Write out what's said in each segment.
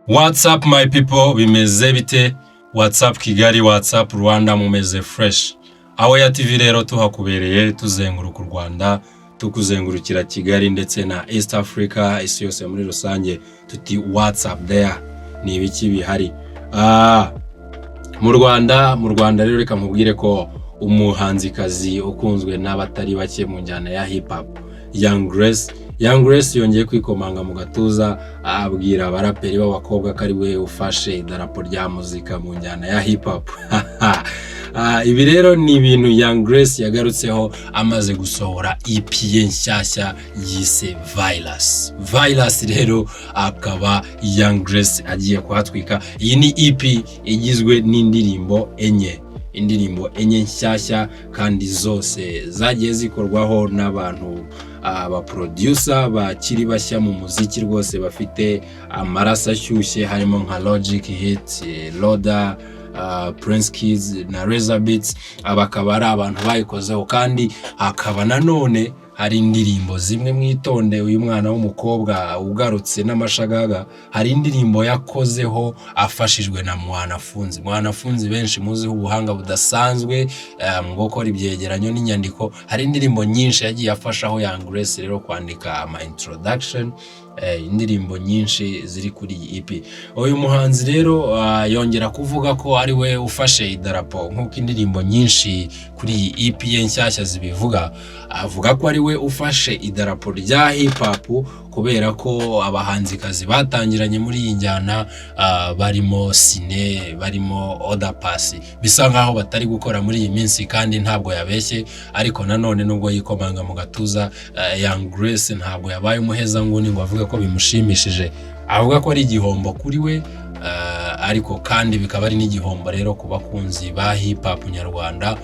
What's up my people, bimeze bite? What's up Kigali, what's up Rwanda, mumeze fresh. Aho ya TV rero tuhakubereye tuzenguruka u Rwanda, tukuzengurukira Kigali ndetse na East Africa, isi yose muri rusange. Tuti what's up there, ni ibiki bihari. Mu Rwanda rero reka nkubwire ko umuhanzikazi ukunzwe n'abatari bake mu njyana ya hip hop, Young Grace yongeye kwikomanga mu gatuza abwira abaraperi b'abakobwa ko ari we ufashe idarapo rya muzika mu njyana ya hip hop. Ibi rero ni ibintu Young Grace yagarutseho amaze gusohora EP ye nshyashya yise Virus rero akaba Young Grace agiye kuhatwika. Iyi ni EP igizwe n'indirimbo enye nshyashya kandi zose zagiye zikorwaho n'abantu abaproducer bakiri bashya mu muziki rwose bafite amaraso ashyushye, harimo nka Logic Hit, Loda, Prince Kids na Razor Beats. Abakaba ari abantu bayikozeho kandi hakaba nanone hari indirimbo zimwe mwitonde. Uyu mwana w'umukobwa ugarutse n'amashagaga, hari indirimbo yakozeho afashijwe na mwanafunzi benshi muziho ubuhanga budasanzwe mu gukora ibyegeranyo n'inyandiko. Hari indirimbo nyinshi yagiye afashaho Young Grace rero kwandika ama introduction, indirimbo nyinshi ziri kuri iyi EP. Uyu muhanzi rero yongera kuvuga ko ari we ufashe idarapo nk'uko indirimbo nyinshi kuri iyi EP ye nshyashya zibivuga. Avuga ko ari we ufashe idarapo rya hip hop kubera ko abahanzikazi batangiranye muri iyi njyana barimo Sine, barimo Oda Pasi, bisa nkaho batari gukora muri iyi minsi kandi ntabwo yabeshye. Ariko nanone nubwo yikomanga mu gatuza, Young Grace ntabwo yabaye umuheza nguni ngo avuga ko bimushimishije. Avuga ko ari igihombo kuri we, ariko kandi bikaba ari n'igihombo rero ku bakunzi ba hip hop nyarwanda,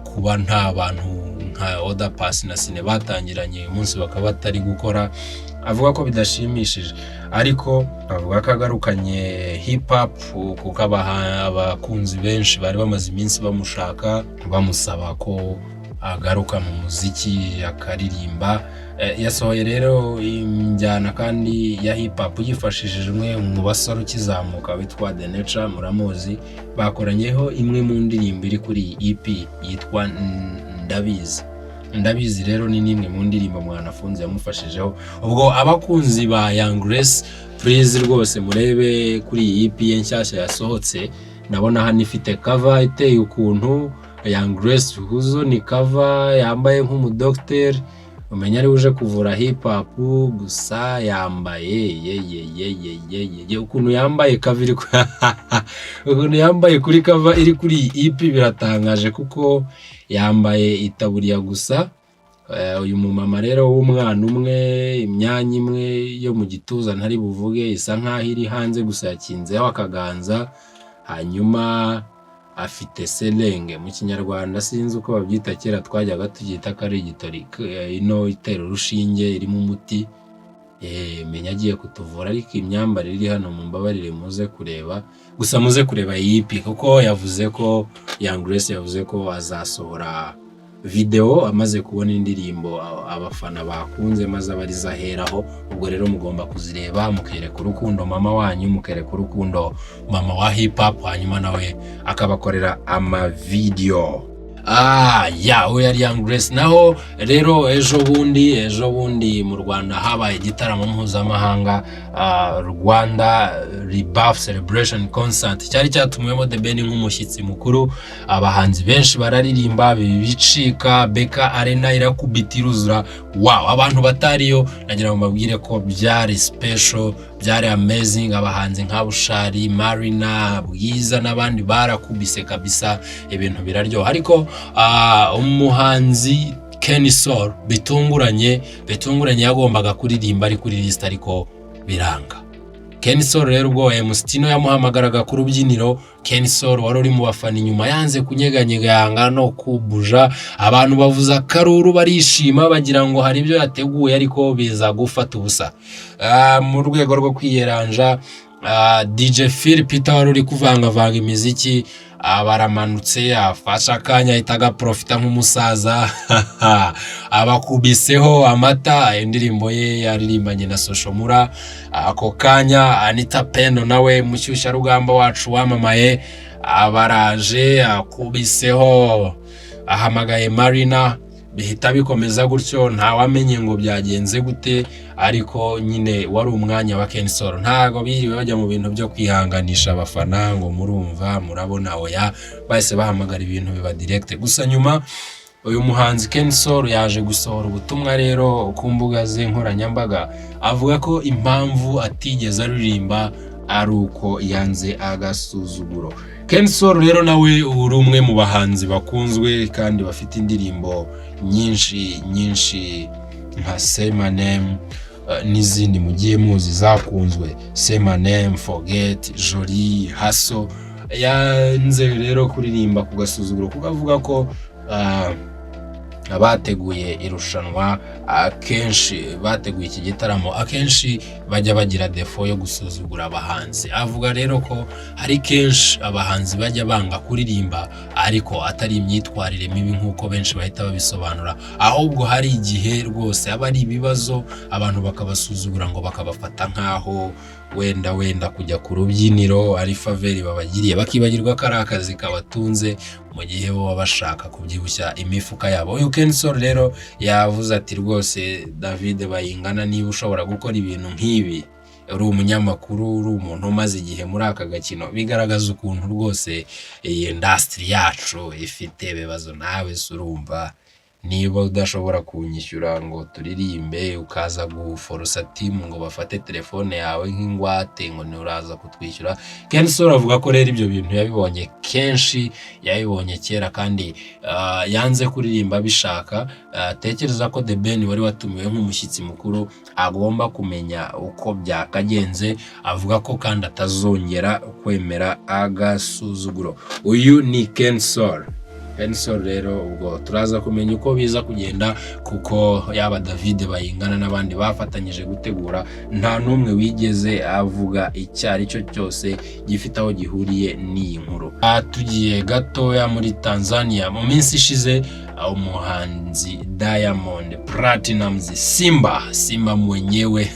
kuba nta bantu nka Oda Pasi na Sine batangiranye uyu munsi bakaba batari gukora. Avuga ko bidashimishije, ariko avuga ko agarukanye hip hop kuko abakunzi benshi bari bamaze iminsi bamushaka bamusaba ko agaruka mu muziki akaririmba. Yasohoye rero injyana kandi ya hip hop yifashishije umwe mu basore ukizamuka witwa The Nature, muramuzi. Bakoranyeho imwe mu ndirimbo iri kuri iyi EP yitwa Ndabizi rero ni nimwe mu ndirimbo mwanafunzi yamufashijeho. Ubwo abakunzi ba Young Grace, please rwose murebe kuri iyi EP ye nshyashya yasohotse. Ndabona hano ifite cover iteye ukuntu. Young Grace huzo ni cover yambaye nk'umudoctor, umenya ari uje kuvura hip hop, gusa yambaye ukuntu yambaye cover ukuntu yambaye kuri cover iri kuri iyi EP biratangaje kuko yambaye itaburiya gusa. Uyu mumama rero w'umwana umwe, imyanya imwe yo mu gituza ntari buvuge, isa nkaho iri hanze gusa yakinzeho akaganza. Hanyuma afite selenge mu kinyarwanda, sinzi uko babyita, kera twajyaga tubyita kari igitori, ino itera urushinge irimo umuti. Menya agiye kutuvura. Ariko imyambarire iri hano mumbabarire muze kureba, gusa muze kureba iyi EP kuko yavuze ko Young Grace yavuze ko azasohora video amaze kubona indirimbo abafana bakunze maze abariza heraho. Ubwo rero mugomba kuzireba mukereka urukundo mama wanyu, mukereka urukundo mama wa hip hop, hanyuma nawe akabakorera ama video. We yari Young Grace. Naho rero ejo bundi mu Rwanda habaye igitaramo mpuzamahanga, Rwanda Rebirth Celebration Concert, cyari cyatumiwemo The Ben nk'umushyitsi mukuru. Abahanzi benshi bararirimba bicika, Beka Arena irakubita iruzura. Abantu batariyo nagira ngo mbabwire ko byari special, byari amazing. Abahanzi nka Bushari, Marina, Bwiza n'abandi barakubise kabisa, ibintu biraryo. Ariko umuhanzi Kenny Soul bitunguranye yagombaga kuririmba ari kuri list ariko biranga. Kenny Soul rero ubwo Mustino yamuhamagaraga ku rubyiniro, Kenny Soul wari uri mu bafana inyuma yanze kunyeganyega yanga no kubuja. Abantu bavuza karuru barishima bagira ngo hari ibyo yateguye, ariko biza gufata ubusa. Mu rwego rwo kwiyeranja, DJ Phil Peter wari uri kuvangavanga imiziki abaramanutse afasha akanya ahita agaprofita nk'umusaza abakubiseho amata. Indirimbo ye yaririmbanye na Soshomura. Ako kanya Anita Pendo nawe mushyushya rugamba wacu wamamaye abaraje akubiseho ahamagaye Marina. Bihita bikomeza gutyo, ntawamenye ngo byagenze gute, ariko nyine wari umwanya wa Kensol. Ntago biriwe bajya mu bintu byo kwihanganisha abafana ngo murumva murabona oya, bahise bahamagara ibintu biba direct. Gusa nyuma uyu muhanzi Kensol yaje gusohora ubutumwa rero ku mbuga ze nkoranyambaga, avuga ko impamvu atigeze aririmba ari uko yanze agasuzuguro. Kensol rero nawe uri umwe mu bahanzi bakunzwe kandi bafite indirimbo nyinshi nka Say My Name n'izindi mugiye muzi zakunzwe, Say My Name, Forget, Jolie, Haso. Yanze rero kuririmba ku gasuzuguro kuko avuga ko abateguye irushanwa akenshi bateguye iki gitaramo akenshi bajya bagira defo yo gusuzugura abahanzi. Avuga rero ko hari kenshi abahanzi bajya banga kuririmba ariko atari imyitwarire mibi nk'uko benshi bahita babisobanura, ahubwo hari igihe rwose aba ari ibibazo abantu bakabasuzugura ngo bakabafata nk'aho wenda kujya ku rubyiniro ari faveri babagiriye, bakibagirwa ko ari akazi kabatunze mu gihe bo bashaka kubyibushya imifuka yabo. Uyu Kensol rero yavuze ati rwose David Bayingana, niba ushobora gukora ibintu nk'ibi, uri umunyamakuru, uri umuntu umaze igihe muri aka gakino, bigaragaza ukuntu rwose iyi industry yacu ifite ibibazo. Nawe surumva niba udashobora kunyishyura ngo turirimbe ukaza guforosa team ngo bafate telefone yawe nk'ingwate ngo nturaza kutwishyura. Kensol avuga ko rero ibyo bintu yabibonye kenshi, yabibonye kera kandi yanze kuririmba bishaka. Tekereza ko The Ben wari watumiwe nk'umushyitsi mukuru agomba kumenya uko byakagenze. Avuga ko kandi atazongera kwemera agasuzuguro. Uyu ni Kensol rero ubwo turaza kumenya uko biza kugenda, kuko yaba David Bayingana n'abandi bafatanyije gutegura nta n'umwe wigeze avuga icyo cyo cyose gifite aho gihuriye n'iyi nkuru. Tugiye gatoya muri Tanzania, mu minsi ishize umuhanzi Diamond Platnumz Simba mwenyewe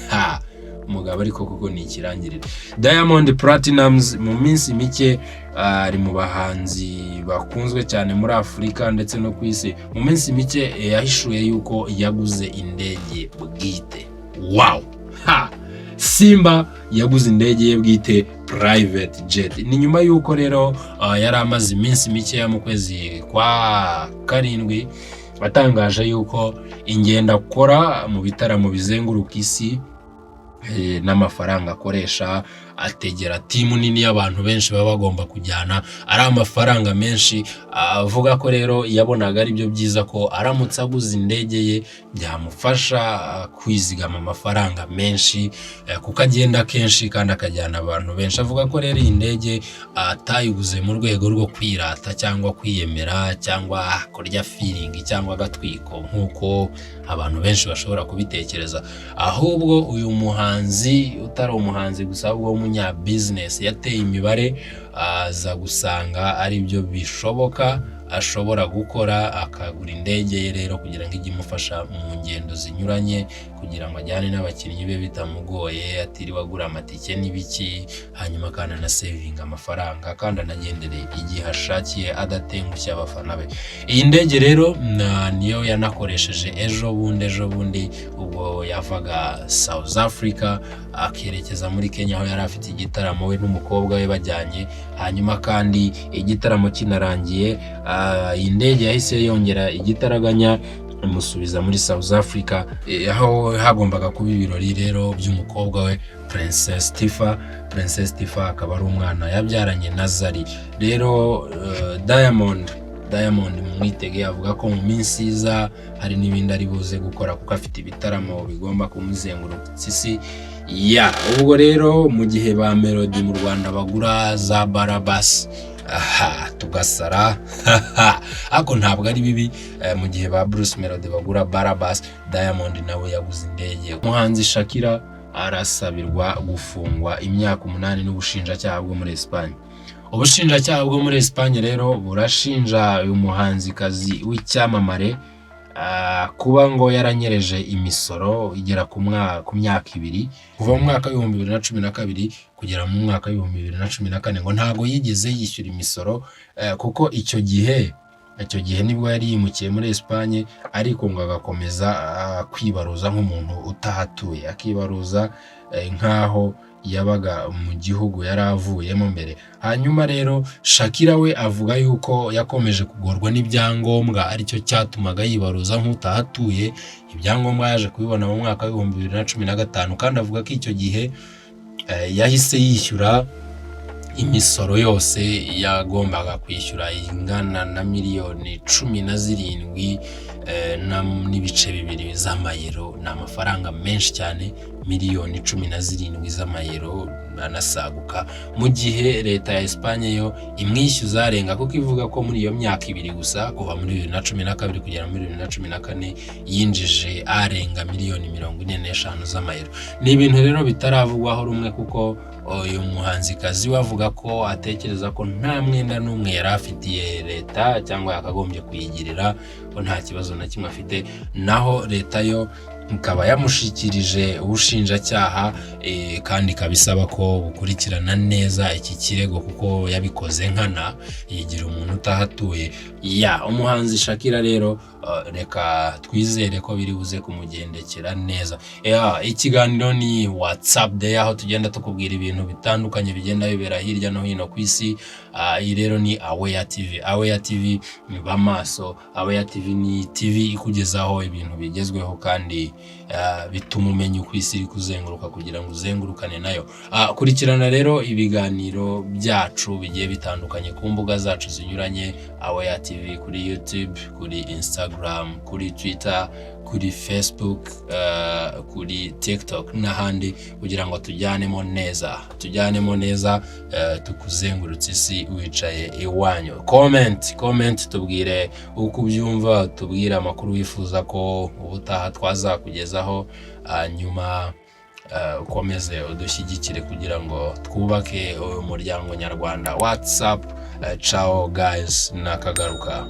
umugabo ariko kuko ni ikirangirire. Diamond Platnumz mu minsi mike ari mu bahanzi bakunzwe cyane muri Afurika ndetse no ku isi. Mu minsi mike yahishuye yuko yaguze indege bwite. Wow! Simba yaguze indege ye bwite, private jet. Ni nyuma yuko rero yari amaze iminsi mike mu kwezi kwa karindwi batangaje yuko ingenda akora mu bitaramo bizenguruka isi n'amafaranga akoresha ategera timu nini y'abantu benshi baba bagomba kujyana ari amafaranga menshi. Avuga ko rero yabonaga ari byo byiza ko aramutse aguze indege ye byamufasha kwizigama amafaranga menshi kuko agenda kenshi kandi akajyana abantu benshi. Avuga ko rero iyi ndege atayiguze mu rwego rwo kwirata cyangwa kwiyemera cyangwa kurya feeling cyangwa agatwiko nk'uko abantu benshi bashobora kubitekereza, ahubwo uyu muhanzi utari umuhanzi gusa ahubwo umunya business yateye imibare aza gusanga ari byo bishoboka ashobora gukora, akagura indege ye rero kugira ngo ijye imufasha mu ngendo zinyuranye, kugira ngo ajyane n'abakinnyi be bitamugoye, atiriwe agura amatike n'ibiki, hanyuma kandi na saving amafaranga kandi anagendere igihe ashakiye adatengushya abafana be. Iyi ndege rero niyo yanakoresheje ejo bundi ubwo yavaga South Africa akerekeza muri Kenya aho yari afite igitaramo we n'umukobwa we bajyanye. Hanyuma kandi igitaramo kinarangiye iyi ndege yahise yongera igitaraganya imusubiza muri South Africa aho hagombaga kuba ibirori rero by'umukobwa we Princess Tiffah. Princess Tiffah akaba ari umwana yabyaranye na Zari. Rero Diamond mwitege avuga ko mu minsi iza hari n'ibindi ari buze gukora kuko afite ibitaramo bigomba kumuzengurutsa isi. Ubwo rero mu gihe ba Melody mu Rwanda bagura za barabas tugasara ako ntabwo ari bibi. Mu gihe ba Bruce Melody bagura barabas, Diamond nawe yaguze indege. Umuhanzi Shakila arasabirwa gufungwa imyaka 8 n'ubushinjacyaha bwo muri Espagne. Ubushinjacyaha bwo muri Espagne rero burashinja uyu muhanzikazi w'icyamamare kuba ngo yaranyereje imisoro igera ku myaka 2 kuva mu mwaka wa 2012 kugera mu mwaka wa 2014 ngo ntago yigeze yishyura imisoro kuko icyo gihe nibwo yari yimukiye muri Espagne, ariko ngo agakomeza kwibaruza nk'umuntu utahatuye, akibaruza nkaho yabaga mu gihugu yaravuyemo mbere. Hanyuma rero Shakila we avuga yuko yakomeje kugorwa n'ibyangombwa aricyo cyatumaga yibaruza nk'utahatuye. Ibyangombwa yaje kubibona mu mwaka wa 2015 kandi avuga ko icyo gihe yahise yishyura imisoro yose yagombaga kwishyura ingana na miliyoni 17 n'ibice 2 z'amayero. Ni amafaranga menshi cyane, miliyoni 17 z'amayero anasaguka, mu gihe leta ya Espagne yo imwishyuza arenga, kuko ivuga ko muri iyo myaka 2 gusa kuva muri 2012 kugera muri 2014 yinjije arenga miliyoni 45 z'amayero. Ni ibintu rero bitaravugwaho rumwe, kuko uyu muhanzikazi wavuga ko atekereza ko nta mwenda n'umwe yari afitiye leta cyangwa yakagombye kuyigirira, ko nta kibazo na kimwe afite. Naho leta yo ikaba yamushikirije ubushinjacyaha kandi kabisaba ko bukurikirana neza iki kirego, kuko yabikoze nkana yigira umuntu utahatuye. Umuhanzi Shakila rero reka twizere ko biri buze kumugendekera neza. Ikiganiro ni WhatsApp Day, aho tugenda tukubwira ibintu bitandukanye bigenda bibera hirya no hino ku isi. Iyi rero ni Amayira TV. Amayira TV ni bamaso. Amayira TV ni TV ikugezaho ibintu bigezweho kandi bituma umenya uko isi iri kuzenguruka kugira ngo uzengurukane nayo. Kurikirana rero ibiganiro byacu bigiye bitandukanye ku mbuga zacu zinyuranye, Amayira TV kuri YouTube, kuri Instagram, kuri Twitter, kuri Facebook, kuri TikTok n'ahandi, kugira ngo tujyanemo neza tukuzengurutse isi wicaye iwanyu. Comment tubwire uko ubyumva, tubwire amakuru wifuza ko ubutaha twazakugezaho, nyuma ukomeze udushyigikire kugira ngo twubake umuryango nyarwanda. WhatsApp. Ciao guys, nakagaruka.